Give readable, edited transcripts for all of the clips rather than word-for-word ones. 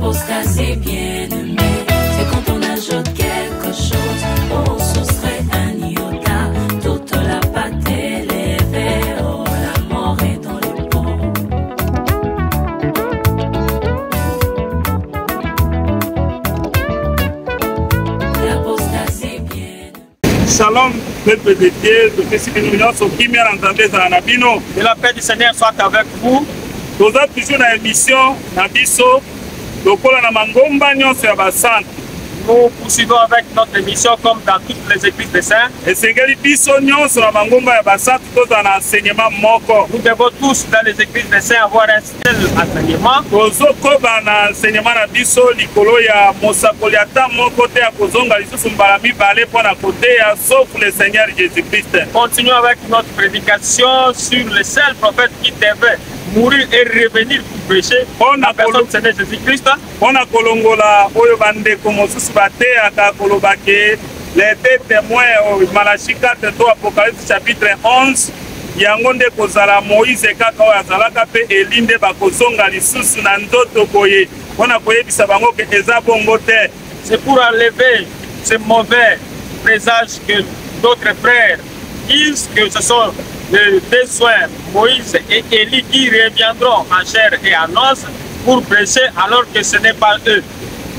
L'apostasie bien-aimée, c'est quand on ajoute quelque chose pour soustraire un iota. Toute la pâte élevée, oh, la mort est dans les pots. L'apostasie bien-aimée. Shalom, peuple de Dieu, que si nous sommes qui m'ont entendu dans la bino. Que la paix du Seigneur soit avec vous. Nous avons toujours une émission, Nabiso, lokola na mangomba nyonso ya basante. Nous poursuivons avec notre émission comme dans toutes les églises des saints. Esengeli biso nyonso na mangomba ya basante toza na enseignement moko. Nous devons tous dans les églises des saints avoir un seul enseignement. Tozokoba na enseignement na biso likolo ya mosakoli ata moko te ya kozonga lisusu mbala mibale mpo na koteya sauf le Seigneur Jésus-Christ. Continuons avec notre prédication sur le seul prophète qui devait mourir et revenir pour pécher. La personne Seigneur Jésus-Christ. On a kolongola oyo bandeko mosusu bateyaka kolobake les deux témoins Malachie 4 to Apocalypse chapitre 11 yango nde kozala Moïse kaka oyo azalaka mpe Eli nde bakozonga lisusu na ndoto boye mpona koyebisa bango ke eza bongo te. C'est pour enlever ce mauvais présage que d'autres frères disent que ce sont les deux soins Moïse et Élie qui reviendront en chair et en os pour prêcher alors que ce n'est pas eux.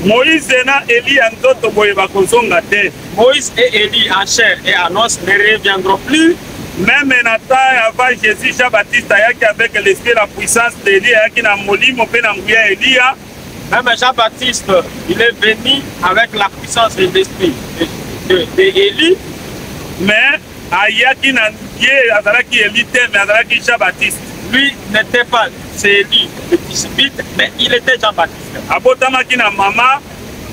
Moïse na Élie en ndoto boye bakozonga te. Moïse et Élie en chair et en os ne reviendront plus. Même Nathan avant Jésus, Jean-Baptiste ayaki avec l'esprit la puissance d'Élie ayaki na molimo mpe na nguya Elia. Même Jean-Baptiste, il est venu avec la puissance de l'esprit d'Élie. Mais ayaki na ye azalaki Élie te mais azalaki Jean-Baptiste. Lui n'était pas Élie le disciple, mais il était Jean-Baptiste. Abotamaki na mama,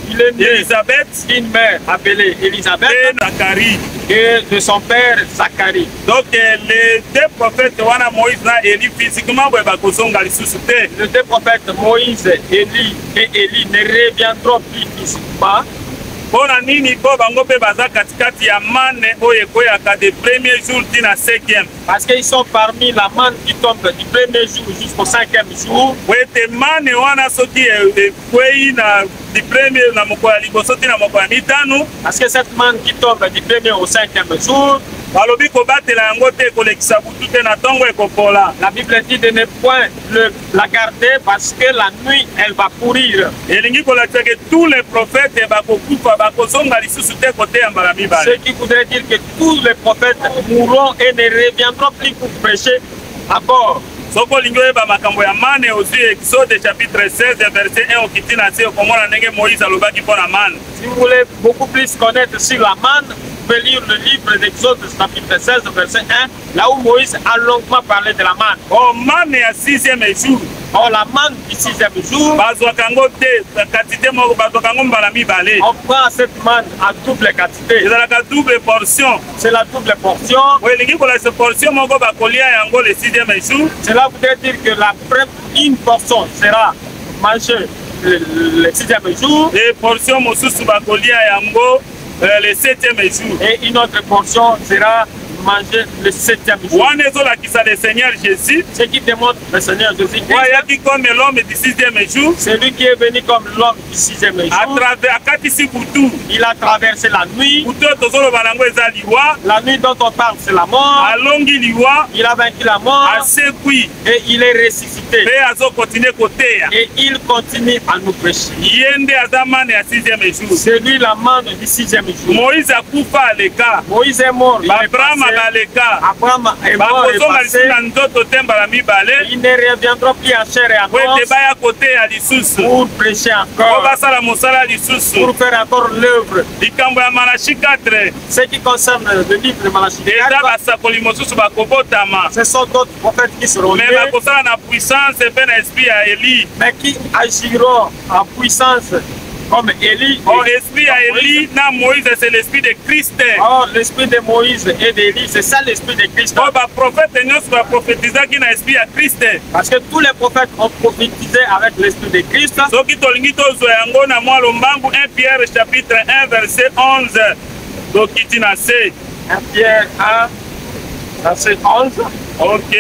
il est né Élisabeth, une mère appelée Élisabeth et Zacharie. Et de son père Zacharie. Donc les deux prophètes wana Moïse na Élie physiquement boye bakozonga lisusu te. Les deux prophètes Moïse, Élie et Élie ne reviendront plus physiquement. Mpona nini po bango mpe baza katikati ya mane oyo ekoyaka de premier jour tina 5e. Parce qu'ils sont parmi la manne qui tombe du premier jour jusqu'au 5e jour. Wete mane wana soki ekwei na du premier na mokolo ya liboso tina mokolo ya mitano. Parce que cette manne qui tombe du premier au 5e jour, balobi kobatela yango te kolekisa butu te na ntongo ekokola. La Bible dit de ne point la garder parce que la nuit elle va pourrir. Elingi kolakisa ke tous les prophètes bakokufa bakozonga lisusu te koteya mbala mibale. Ce qui voudrait dire que tous les prophètes mourront et ne reviendront plus pour prêcher à bord. Soko lingi oyeba makambo ya mane ozwi Exode chapitre 16 verset 1 okiti na se okomona ndenge Moïse alobaki mpona mane. Si vous voulez beaucoup plus connaître sur la manne, vous pouvez lire le livre d'Exode chapitre 16 verset 1, là où Moïse a longuement parlé de la manne. Oh, manne ya 6e jour. Oh, la manne du 6e jour. Bazwakango te quantité moko bazwakango mbala mibale. On prend cette manne à double quantité. Ezalaka double portion. C'est la double portion. Elingi kolakisa portion moko bakolia yango le 6e jour. Cela voudrait dire que une portion sera mangée le 6e jour. Et portion mosusu bakolia yango le 7e jour. Et une autre portion sera mangée le 7e jour. Wana ezolakisa le Seigneur Jésus. Ce qui démontre le Seigneur Jésus-Christ. Ayaki comme l'homme du 6e jour. C'est lui qui est venu comme l'homme du 6e jour. Akatisi butu. Il a traversé la nuit. Butu tozoloba nango eza liwa. La nuit dont on parle, c'est la mort. Alongi liwa. Il a vaincu la mort. Asekui. Et il est ressuscité. Pe azo continue koteya. Et il continue à nous prêcher. Yende azamane ya 6e jour. C'est lui la manne du 6e jour. Moïse akufa aleka. Moïse est mort. Abraham est mort et passé. Ils ne reviendront plus en chair et en os pour prêcher encore, pour faire encore l'œuvre. Ce qui concerne le livre de Malachie 4, ce sont d'autres prophètes qui seront nés, mais qui agiront en puissance comme Élie. Oh, l'esprit à Élie, na Moïse, c'est l'esprit de Christ. Oh, l'esprit de Moïse et d'Élie, c'est ça l'esprit de Christ. Oh, bah, prophète, nous va prophétiser qui n'a esprit à Christ. Parce que tous les prophètes ont prophétisé avec l'esprit de Christ. So qui tolingi to zoyango na moi lombangu 1 Pierre chapitre 1 verset 11. Donc qui na C. 1 Pierre 1 verset 11. OK.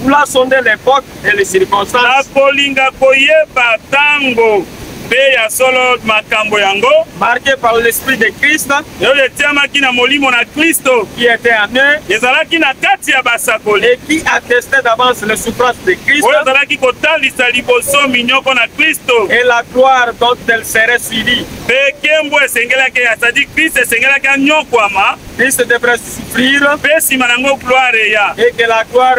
vouloir sonder l'époque et les circonstances. nakolinga koyeba tango mpe ya solo makambo yango Marqué par l'Esprit de Christ oyo etiamaki na molimo na Kristo qui était en eux ezalaki na kati ya basakoli et qui attestait d'avance les souffrances de Christ oyo ezalaki kotalisa liboso minyoko na Kristo et la gloire dont elle serait suivie. mpe nkembo esengelaki asadi Kristo esengelaki anyokwama Christ devrait souffrir mpe nsima nango gloire eya et que la gloire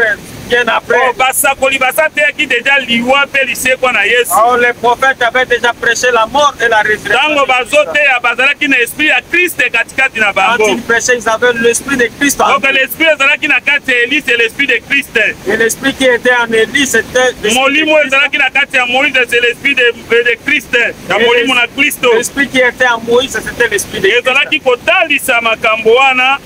vienne après. basakoli basateyaki deja liwa mpe lisekwa na Yesu Or, les prophètes avaient déjà prêché la mort et la résurrection. ntango bazoteya bazalaki na esprit ya Kristo katikati na Quand bango ils prêchaient, ils avaient l'Esprit de Christ en donc eux. l'esprit ezalaki na kati ya Eli c'est l'esprit de Kristo Et l'Esprit qui était en Élie, c'était l'Esprit molimo de Christ. ezalaki na kati ya Moïse c'est l'esprit de Kristo ya molimo na Kristo L'Esprit qui était en Moïse, c'était l'Esprit de Christ. ezalaki kotalisa makambo wana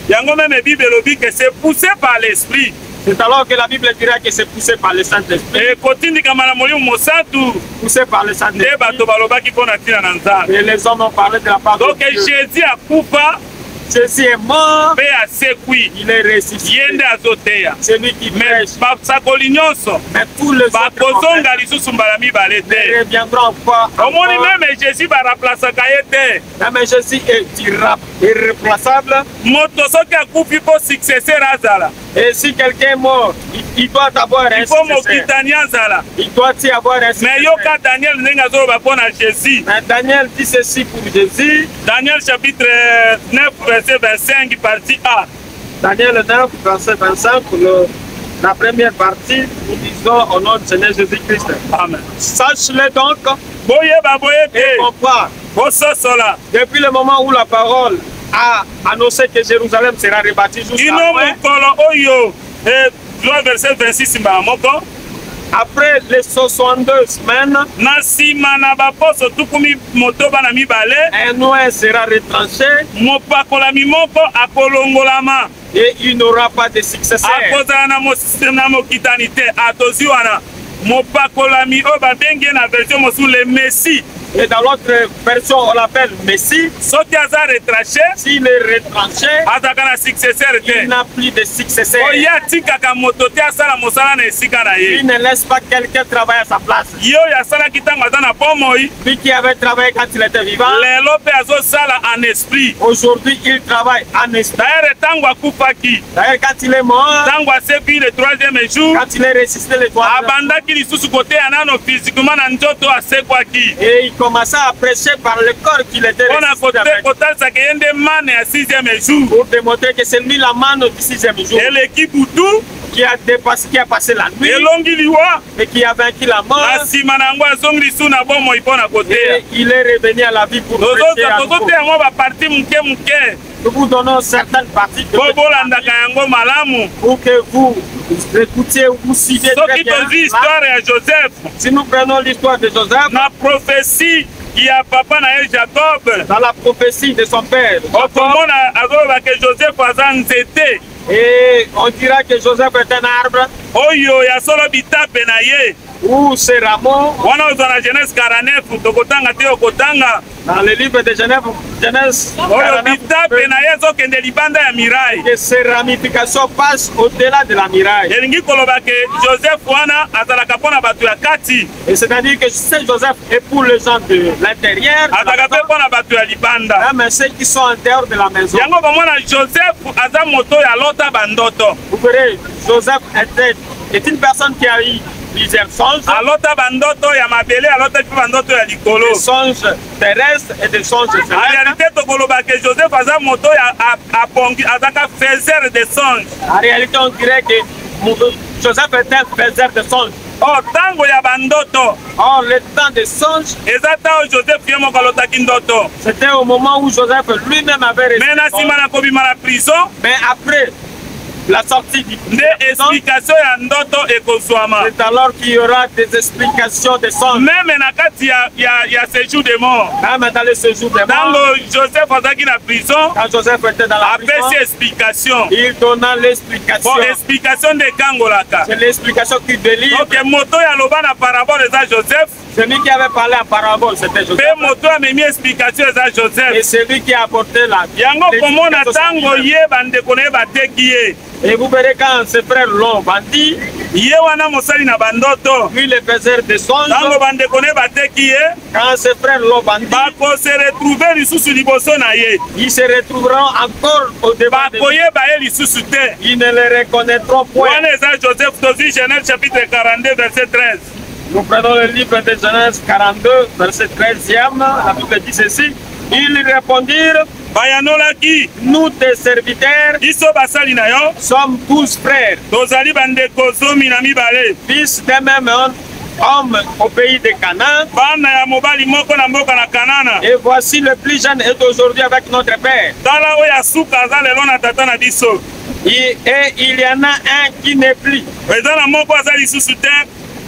yango meme Bible elobi que c'est poussé par l'esprit C'est alors que la Bible dira que c'est poussé par le Saint-Esprit. ekotindikama na molimo mosatu Poussé par le nde Saint-Esprit. bato balobaki mpo na ntina na Nzambe Et les hommes ont parlé de la part de donc Dieu. Jésus akufa Jésus est mort, mpe asekwi il est ressuscité. ye nde azoteya C'est lui qui me prêche. basakoli nyonso Mais tous les autres bakozonga lisusu mbala mibale te reviendront encore. omoni meme Jésus baraplasaka ye te Mais Jésus est irréplaçable. moto soki akufi mpo successeur azala Et si quelqu'un est mort, il doit avoir un ifo successeur. mokitani azala Il doit y avoir un me successeur. yoka Daniel ndenge azoloba mpo na Jésus Mais Daniel dit ceci pour Jésus. Daniel chapitre 9 verset 25 partie A Daniel 9, verset 25, pour la première partie, nous disons au nom du Seigneur Jésus-Christ. Amen. Sache-le donc boyeba boye et te comprends. bososola Depuis le moment où la parole a annoncé que Jérusalem sera rebâtie jusqu'à ino loin, mokolo oyo droit verset 26 mbala moko après les 62 semaines, na nsima na baposo tukumi motoba na mibale un oin sera retranché mopakolami moko akolongolama et il n'aura pas de successeur. akozala na mokitani te atozwi wana mopakolami oyo babengi ye na version mosusu le messi Et dans l'autre version, on l'appelle Messie. soki aza retraché S'il est retranché, azalaka na successeur il te n'a plus de successeur. oyo atikaka moto te asala mosala na esika na ye Il ne laisse pas quelqu'un travailler à sa place. ye oyo asalaki ntango aza na bomoi Lui qui avait travaillé quand il était vivant, lelo mpe azosala en esprit aujourd'hui il travaille en esprit. dayere ntango akufaki D'ailleurs, quand il est mort, ntango asekwi le troisième jour quand il est ressuscité le troisième jour, abandaki lisusu koteya nano physiquement na nzoto asekwaki et il commença à prêcher par le corps qu'il était mpona ressuscité avec, kotalisaka ye nde mane ya 6e jour pour démontrer que c'est lui la manne du 6e jour eleki butu qui a dépassé, qui a passé la nuit elongi liwa et qui a vaincu la mort. na nsima na yango azongi lisu na bomoi mpona koteya Et il est revenu à la vie pour prêcher à nouveau. tozoteya yango baparti moke moke Nous vous donnons certaines parties de mpo cette bolandaka partie yango malamu pour que vous écoutiez ou vous suivez très soki bien. tozwi histoire ya Joseph Si nous prenons l'histoire de Joseph, na prophétie ya papa na ye Jacob dans la prophétie de son père, okomona azoloba ke Joseph aza nzete et on dira que Joseph est un arbre oyo ya solo bitape na ye ou ses rameaux. wana ozwa na Genèse 49 tokotanga te okotanga Dans le livre de Genèse oyo bitape na ye ezokende libanda ya miraille que ses ramifications passent au-delà de la muraille. elingi koloba ke Joseph wana azalaka mpo na bato ya kati Et c'est-à-dire que ce Joseph est pour les gens de l'intérieur, de la azalaka mpe maison, mpo na bato ya libanda mais ceux qui sont en dehors de la maison. yango komona Joseph aza moto ya lota bandoto Vous verrez, Joseph est une personne qui a eu plusieurs songes, alota bandoto ya mabele alota mpe bandoto ya likolo des songes terrestres et des songes en célestes. réalité tokoloba ke Joseph aza moto ya apongi azaka faiseur de songe En réalité, on dirait que Joseph est un faiseur de songes. o ntango ya bandoto Or, le temps des songes, eza ntango Joseph ye moko alotaki ndoto c'était au moment où Joseph lui-même avait reçu me na les songes. nsima na kobima na prison Mais après la sortie du nde prison, explication ya ndoto ekozwama c'est alors qu'il y aura des explications des songes. meme na kati ya séjour de mort Même dans le séjour des morts, ntango Joseph azalaki na prison quand Joseph était dans la apesi prison, explication il donna l'explication. po explication nde ekangolaka C'est l'explication qui délivre. donc moto ya loba na parabole eza Joseph Celui qui avait parlé en parabole, c'était mpe Joseph. moto amemi explication eza Et Joseph celui qui a apporté la yango komona l'explication, ntango c'est lui-même. ye bandeko na ye bateki ye Et vous verrez quand ses frères l'ont vendu, ye wana mosali na bandoto lui le faiseur de songe, ntango bandeko ne bateki ye quand ses frères l'ont vendu, bakose retrouve lisusu liboso na ye ils se retrouveront encore au devant de lui. bakoyeba ye lisusu te Ils ne le reconnaîtront point. wana eza Joseph tozwi Genèse chapitre 42 verset 13. Nous prenons le livre de Genèse 42, verset 13e. La Bible dit ceci. Ils répondirent, bayanolaki nous tes serviteurs biso basali na yo sommes tous frères, tozali bandeko 12 fils d'un même homme au pays de Canaan. bana ya mobali moko na mboka na Kanana. Et voici le plus jeune est aujourd'hui avec notre père. tala oyo asuka aza lelo na tata na biso Et il y en a un qui n'est plus. eza na moko aza lisusu te.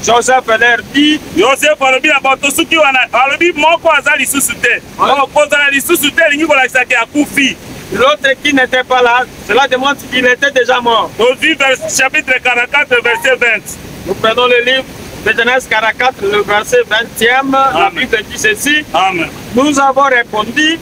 Joseph leur dit, Joseph alobi na bato suki wana alobi moko aza lisusu te kozala lisusu te elingi kolakisaki akufi. l'autre qui n'était pas là, cela démontre qu'il était déjà mort. tozwi chapitre 44 verset 20. Nous prenons le livre de Genèse 44, le verset 20e. La Amen. Bible dit ceci. Amen. Nous avons répondu,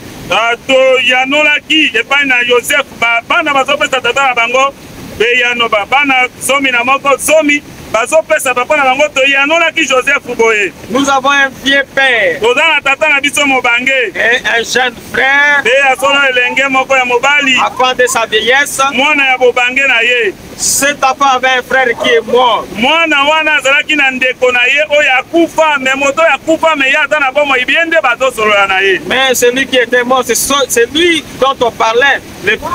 toyanolaki epai na Joseph bana bazopesa tata na bango beyano bana zomi na moko zomi bazopesa papa na bango toyanolaki Joseph boye nous avons un vieux père toza na tata na biso mobange et un jeune frère, mpe asolo elenge moko ya mobali enfant de sa vieillesse. mwana ya bobange na ye. Cet enfant avait un frère qui est mort. mwana wana azalaki na ndeko na ye oyo akufa me moto oyo akufa me ye aza na bomoi bien nde bazosolola na ye. Mais celui qui était mort, c'est lui dont on parlait.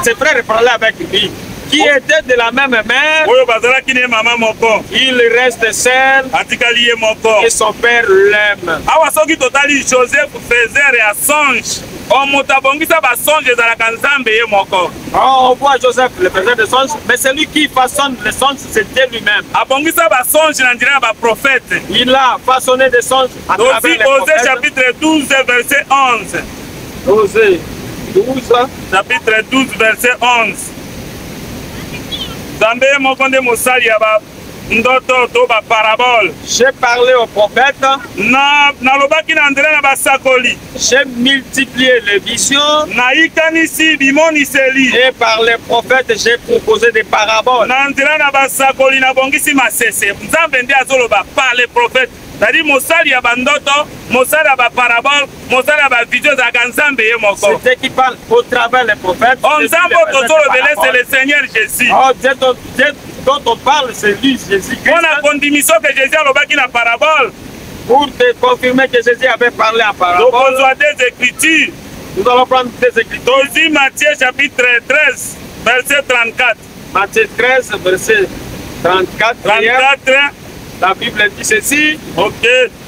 Ses frères parlaient avec lui. Qui était de la même mère, oyo bazalaki ne mama moko il reste seul atikali ye moko. et son père l'aime. awa soki totali Joseph faiseur ya songe moto abongisa basonge ezalaka nzambe ye moko. On voit Joseph, le faiseur de songes, mais celui qui façonne les songes, c'était lui-même. abongisa basonge na nzela ya baprofete. Il a façonné des songes à travers tozi les Osée prophètes. chapitre 12 verset 11. Osée 12. chapitre 12 verset 11. nzambe ye moko nde mosali ya ndoto to baparabole. J'ai parlé aux prophètes, nalobaki na nzela na basakoli j'ai multiplié les visions nayikanisi bimoniseli et par les prophètes j'ai proposé des paraboles. na nzela na basakoli nabongisi masese. nzambe nde azoloba par les prophètes, c'est-à-dire mosali ya bandoto, mosali ya baparabole, mosali ya bavideo ezalaka nzambe ye moko. C'était qui parle au travers les prophètes. nzambe oyo tozolobele c'est le Seigneur Jésus. Oh, Dieu dont on parle, c'est lui, Jésus-Christ. mpona kondimiso ke Jésus alobaki na parabole Pour te confirmer que Jésus avait parlé en parabole, tokozwa des écritures. nous allons prendre des écritures. tozi Matthieu chapitre 13 verset 34. Matthieu 13, verset 34. 34. La Bible dit ceci. Ok.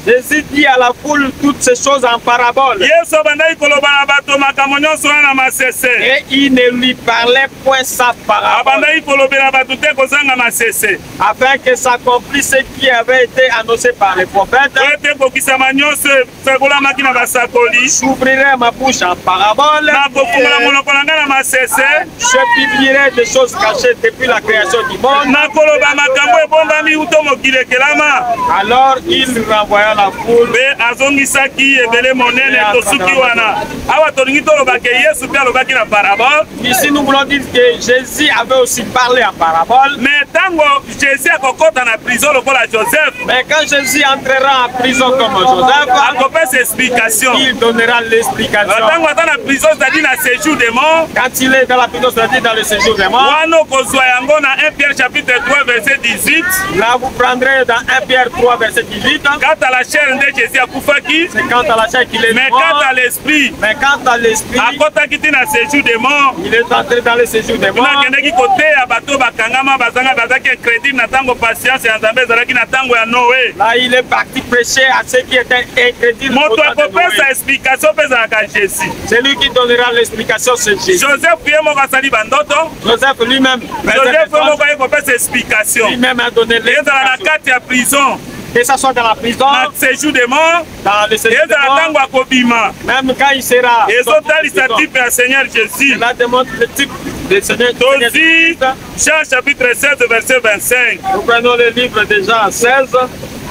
Jésus dit à la foule toutes ces choses en parabole. yesu abandaki koloba na bato makambo nyonso wana na masese. Et il ne lui parlait point sa parabole, abandaki kolobela bato te kozanga masese afin que s'accomplisse ce qui avait été annoncé par les prophètes. oyo te kokisama nyonso esakolamaki na basakoli. J'ouvrirai ma bouche en parabole. nakofungola monoko na ngai na masese. Je publierai des choses cachées depuis la création du monde. nakoloba makambo ebombami uto mokili ekelama. Alors il renvoya la foule. mpe azongisaki ebele monene tosuki wana. awa tolingi tolobake yesu mpe alobaki na parabole. Ici nous voulons dire que Jésus avait aussi parlé en parabole. me ntango jésus akokɔta na prison lokola joseph Mais quand Jésus entrera en prison comme Joseph, akopesa explication. il donnera l'explication. ntango aza na prison c'est-à-dire na séjour de mort Quand il est dans la prison, c'est-à-dire dans le séjour des morts, wana okozwa yango na 1 Pierre chapitre 3 verset 18. là vous prendrez dans 1 Pierre 3, verset 18. kata la chair nde jésus akufaki C'est quant à la chair qu'il est mais mort. kata l'esprit Mais quant à l'esprit, akɔtaki te na séjour de mort. il est entré dans le séjour des morts. kuna akendaki koteya bato bakangama bazalaki incrédule na ntango patience ya nzambe ezalaki na ntango ya noe. Là, il est parti prêcher à ceux qui étaient incrédules. au moto temps de akopesa Noé. explication mpe ezalaka jésus. C'est lui qui donnera l'explication, c'est Jésus. joseph ye moko asali bandoto. Joseph lui-même, joseph ye moko aye kopesa explication. lui-même a donné ezala na l'explication. kati ya prison Que ça soit dans la prison, na séjour de mort dans le séjour des ezala morts, ntango akobima même quand il sera. ezotalisa type ya seigneur jésus. Cela démontre le type de Seigneur. tozi Jean chapitre 16 verset 25. Nous prenons le livre de Jean 16,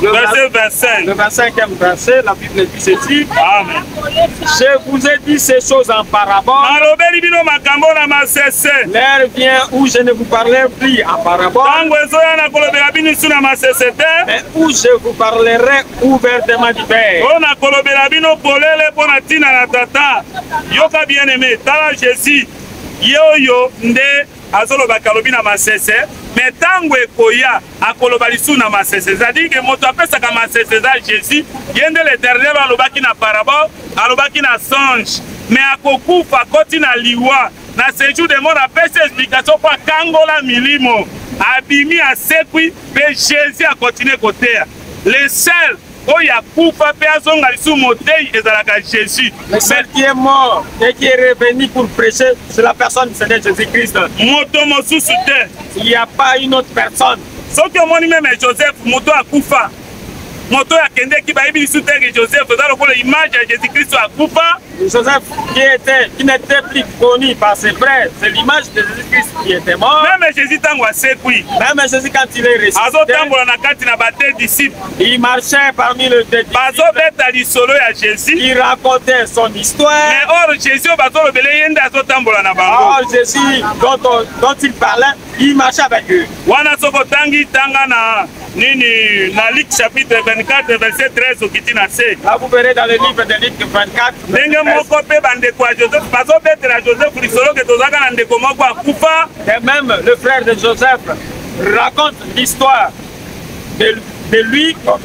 verset 25. Le 25e verset, la Bible dit ceci. Amen. Je vous ai dit ces choses en parabole. Nalobeli bino makambo na masese. L'heure vient où je ne vous parlerai plus en parabole, Tango ezoya na kolobela bino su na masese te. mais où je vous parlerai ouvertement du Père. O na kolobela bino polele mpo na ntina na tata. Yoka bien aimé, tala Jésus. Ye oyo nde azolobaka alobi na masese. Mais tango ekoya akoloba lisu na masese. C'est-à-dire que moto apesaka masese za Jésus. Ye nde l'Éternel alobaki na parabole, alobaki na songe. Mais akokufa koti na liwa. Na séjour de mort apesi explication kwa kangola milimo. Abimi asekwi pe Jésus a continué koteya. Le seul oyo akufa pe azonga lisu motei ezalaka Jésus. Le seul qui est mort et qui est revenu pour prêcher, c'est la personne du Seigneur Jésus-Christ. Moto mosusu te. Il n'y a pas une autre personne. Soki omoni meme Joseph moto akufa. Moto akendeki bayebi lisu te ke Joseph eza lokola image ya Jésus-Christ akufa. Joseph qui n'était plus connu par ses frères, c'est l'image de Jésus-Christ qui était mort. Même Jésus tango asekwi. Même Jésus quand il est ressuscité, azotambola na kati na bate disciple. il marchait parmi les disciples. Bazobeta lisolo ya Jésus. Il racontait son histoire. Mais or Jésus bazolobele ye nde azotambola na bango. Or Jésus dont il parlait, il marchait avec eux. Wana soko tangi tanga na nini na Luc chapitre 24 verset 13 okiti na se. Là vous verrez dans le livre de Luc 24. Ndenge moko pe bandeko ya Joseph bazobetela Joseph lisolo ke tozaka na ndeko moko akufa. Et même le frère de Joseph raconte l'histoire de lui quand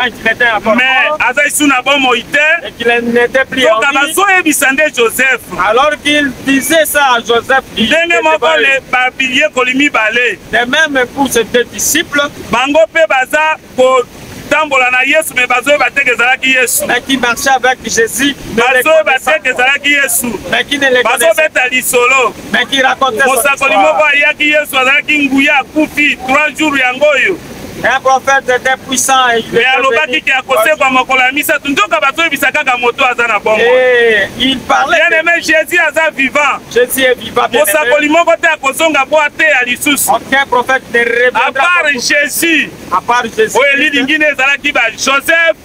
il était encore mais mort aza isu na bomoi te. et qu'il n'était plus en Soka vie. bazoyebisa nde Joseph. Alors qu'il disait ça à Joseph, il Ndenge était moko devant lui. le babilie koli mibale. Et même pour ses deux disciples, Bango pe baza kotambola na Yesu me bazoyeba te ke ezalaki Yesu. mais qui marchaient avec Jésus, Bazoyeba te ke ezalaki Yesu. mais qui ne les connaissaient pas, Bazobeta lisolo. mais qui racontaient son Mosakoli histoire. moko ayaki Yesu azalaki nguya akufi 3 jours yango oyo. Un prophète était puissant et il Me était alobaki ke akosekwa mokolo ya misato nzoka bazoyebisa kaka moto aza na bongo. et il parlait Bien de aimé, Jésus aza vivant. Jésus est vivant, bien aimé. Mosakoli moko te akozonga po ateya lisusu. Aucun prophète ne À reviendra part Jésus, à part Jésus. oyo elilingine ezalaki ba Joseph,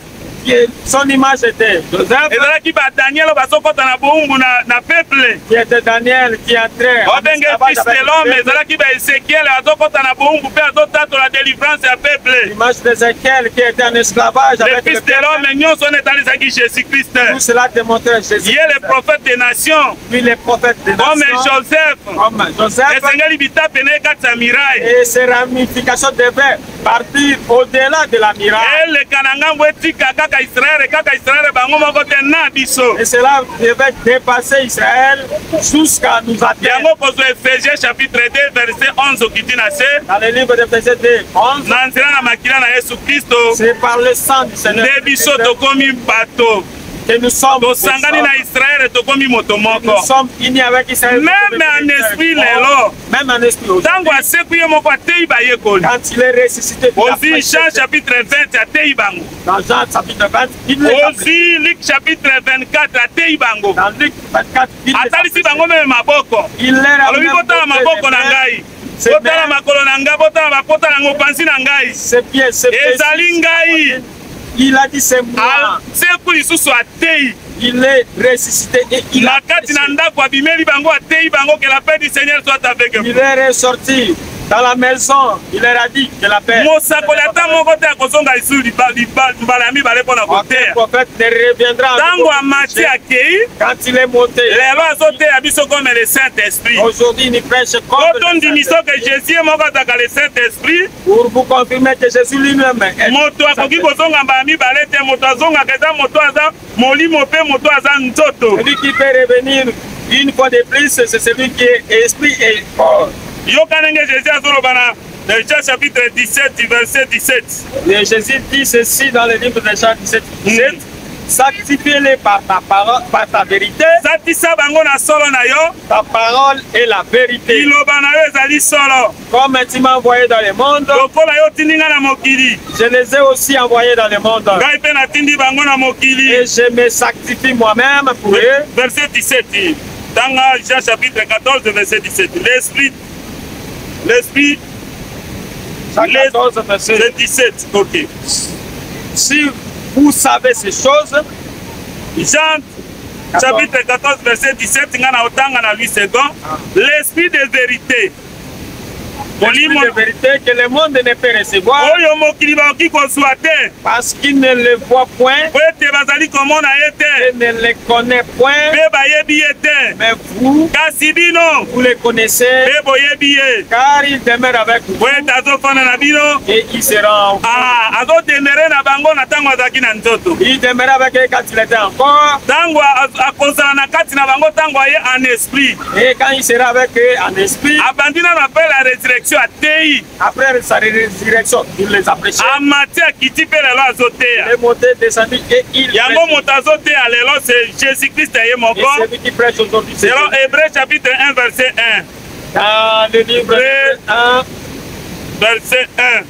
Son image était Joseph, ezalaki ba Daniel bazokota na boumbu na peuple. qui était Daniel, qui entrait en Obenge esclavage fils avec de l'homme, le peuple. ezalaki ba Ezekiel azokota na boumbu pe azotatola délivrance ya peuple. L'image d'Ézéchiel qui était en esclavage Le avec le fils de peuple. l'homme nyonso wana etalisaki Jésus-Christ. Tout cela démontrait Jésus. Ye le prophète des nations, Puis les prophètes des comme nations, Joseph. comme Joseph, Esengeli bitape na ye kati ya miraille. et ses ramifications devaient partir au-delà de la miracle. Eleka na ngambo etika kaka Israele, kaka Israele bango moko te na biso. Et cela devait dépasser Israël jusqu'à nous atteindre. Yango kozwa Ephésiens chapitre 2 verset 11 okiti na se. Dans le livre d'Éphésiens 2:11, Na nzela na makila na Yesu Kristo c'est par le sang du Seigneur nde biso tokomi bato. que nous sommes, Tosangani na Israele tokomi moto moko. nous sommes unis avec Israël. Même en esprit lelo. Même en esprit aussi. Tango asekwi ye moko ateyi bayekoli. Quand il est ressuscité, il a Ozwi prêché Jean chapitre 20 ateyi bango. dans Jean chapitre 20, il les a prêché. Ozwi Luc chapitre 24 ateyi bango. Dans Luc 24, il les a Atalisi prêché. bango meme maboko. Il leur a Alobi même botala montré maboko na les mains, ngai. ses Botala mains, makolo na ngai, botala bapota na mopanzi na ngai. ses pieds, ses pieds. Ezali ngai. Il a dit c'est moi. Seku lisusu ateyi. Il est ressuscité et il Na a kati na prêché. ndako abimeli bango ateyi bango que la paix du Seigneur soit avec vous. Il est ressorti dans la maison. Il leur a dit que la paix. Mosakoli ata moko te akozonga lisu mbala ya mibale mpo na Aucun koteya. prophète ne reviendra en Ntango nouveau amati akei, quand il est monté. lelo azoteya biso comme le Saint-Esprit. Aujourd'hui, il prêche comme Po le tondimiso ke Jésus ye moko azalaka le Saint-Esprit, pour vous confirmer que Jésus lui-même est. moto akoki kozonga mbala mibale te, moto azongaka eza moto aza molimo mpe moto aza nzoto. Celui qui peut revenir une fois de plus, c'est celui qui est esprit et corps. Yoka ndenge Jésus azoloba na Jean chapitre 17 verset 17. Et Jésus dit ceci dans le livre de Jean 17. Sanctifie-les par ta parole, par ta vérité. Satisa bango na solo na yo, Ta parole est la vérité. liloba na yo ezali solo. Comme tu m'as envoyé dans le monde, Lokola yo otindi nga na mokili, je les ai aussi envoyés dans le monde. ngai mpe natindi bango na mokili. Et je me sanctifie moi-même pour eux. Verset 17. Dans Jean chapitre 14 verset 17. L'esprit, Jean 14, verset. c'est 17. Ok. si vous savez ces choses, Jean chapitre 14 verset 17 ngana otanga na 8 secondes. L'esprit de vérité. l'esprit de vérité que le monde ne peut recevoir Oyo mokili bakoki kozwa te. parce qu'il ne le voit point Po ete bazali komona ye te. et ne le connaît point, Mpe bayebi ye te. mais vous, Kasi bino vous le connaissez mpe boyebi ye. car il demeure avec vous Po ete azofanda na bino. et il sera en vous. Azodemere na bango na ntango azalaki na nzoto. Il demeure avec eux quand il était encore Ntango akozala na kati na bango ntango aye en esprit. et quand il sera avec eux en esprit, Abandi nano apres la résurrection atei. après sa résurrection, il les a prêchés. Amati akiti mpe lelo azoteya. Il est monté, descendu et il Yango prêche. moto azoteya lelo c'est Jésus-Christ ye Et moko. celui qui prêche aujourd'hui, c'est Selon Hébreux chapitre 1 verset 1. dans le livre Hébreux 1, Verset 1.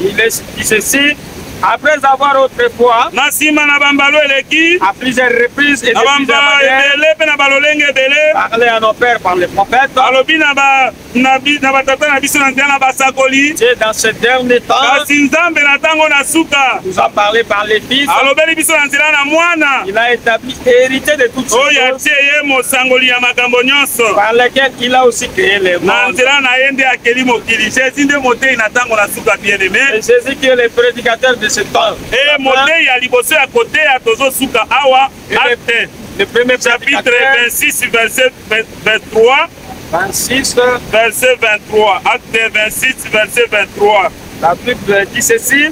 il dit ceci. Après avoir autrefois, Na nsima na bambalo eleki. à plusieurs reprises et de Na plusieurs bamba manières, ebele mpe na balolenge ebele. parlé à nos pères par les prophètes, Alobi na batata na biso na nzela na basakoli. Dieu dans ce dernier temps Kasi Nzambe na ntango na suka. nous a parlé par les fils. Alobeli biso na nzela na mwana. Il a établi hérité de toutes Oyo choses atie ye mosangoli ya makambo nyonso. par lesquelles il a aussi créé les Na mondes. nzela na ye nde akeli mokili. Jésus nde motei na ntango na suka bien-aimé. Et Jésus qui est le prédicateur de ce temps. E motei ya liboso ya koteya tozosuka awa acte Le premier chapitre prédicateur, 26 verset 23 26, verset 23 acte 26 verset 23. la Bible dit ceci,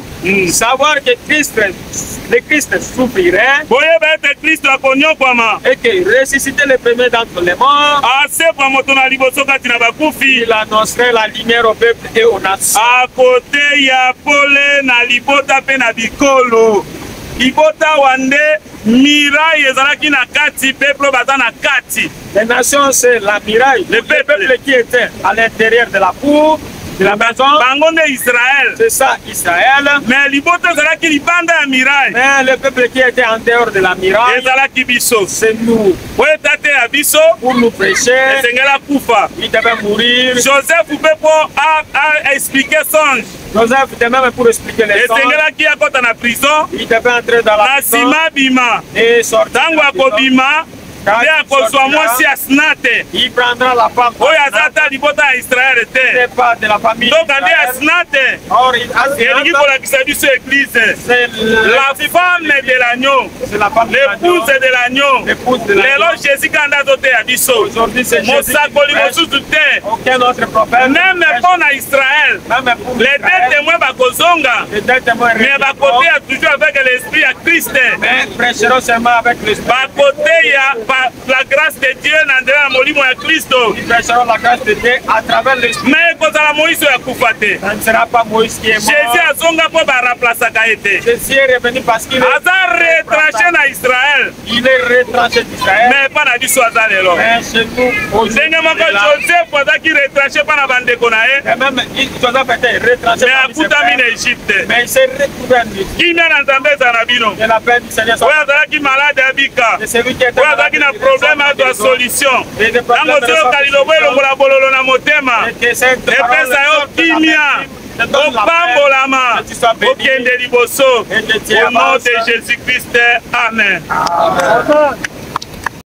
savoir que le Christ souffrirait boyeba ete Kristo akonyokwama et que ressusciter le premier d'entre les morts, asekwa moto na liboso kati na bakufi il annoncerait la lumière au peuple et aux nations. akoteya pole na libota mpe na bikolo libota wande mirai ezalaki na kati peuple baza na kati. Les nations, c'est la muraille, Le le peuple. peuple qui était à l'intérieur de la cour, de la maison, bango nde Israel. c'est ça Israël. Mais libota ezalaki libanda ya mirai Mais le peuple qui était en dehors de la muraille, ezalaki biso c'est nous. po eta te ya biso Pour nous prêcher, esengela kufa. il devait mourir. Joseph mpe po explike songe Joseph, de même pour expliquer les songes, esengelaki akota na prison il devait entrer dans la na prison nsima bima et sortir. ntango de la prison. akobima Quand nde il akozwa sortira, mwasi asina te il prendra la femme oyo aza ata libota ya Israele te n'est pas de la famille donc nde d'Israël. asina te Or, elingi kolakisa biso église c'est la femme de l'agneau la femme de l'épouse l'agneau. de l'agneau L'épouse de lelo l'agneau. Jésus kanda azoteya biso Aujourd'hui, c'est Jésus qui mosakoli prêche. mosusu te Aucun autre prophète. même mpo na Israël Même pour les deux Israël, témoins bakozonga les deux témoins mais reviendront, bakoteya toujours avec l'esprit ya Christ mais prêcheront seulement avec l'esprit. bakoteya la grâce de Dieu na nzela ya molimo ya Kristo Ils prêcheront la grâce de Dieu à travers l'esprit. mais ekozala Moïse oyo akufa te. Ce ne sera pas Moïse qui est mort. Jésus azonga mpo baraplasaka ye te. Jésus est revenu parce qu'il est aza retranché na Israël il est retranché d'Israël. mais mpa na biso aza lelo Mais chez nous, aujourd'hui, ndenge moko il est là. Joseph azaki retranché mpa na bandeko na ye Et même Joseph était retranché mais parmi ses akutami na frères. Égypte. Mais il s'est retrouvé en Égypte. Kimia na Nzambe eza na bino Et la paix du Seigneur soit oyo azalaki malade abika de celui qui était oyo azalaki na problème azwa solution ntango ozoyoka lilobo elongola bololo na motema epesa yo kimia opambolama okende liboso au nom de Jésus-Christ. Amen.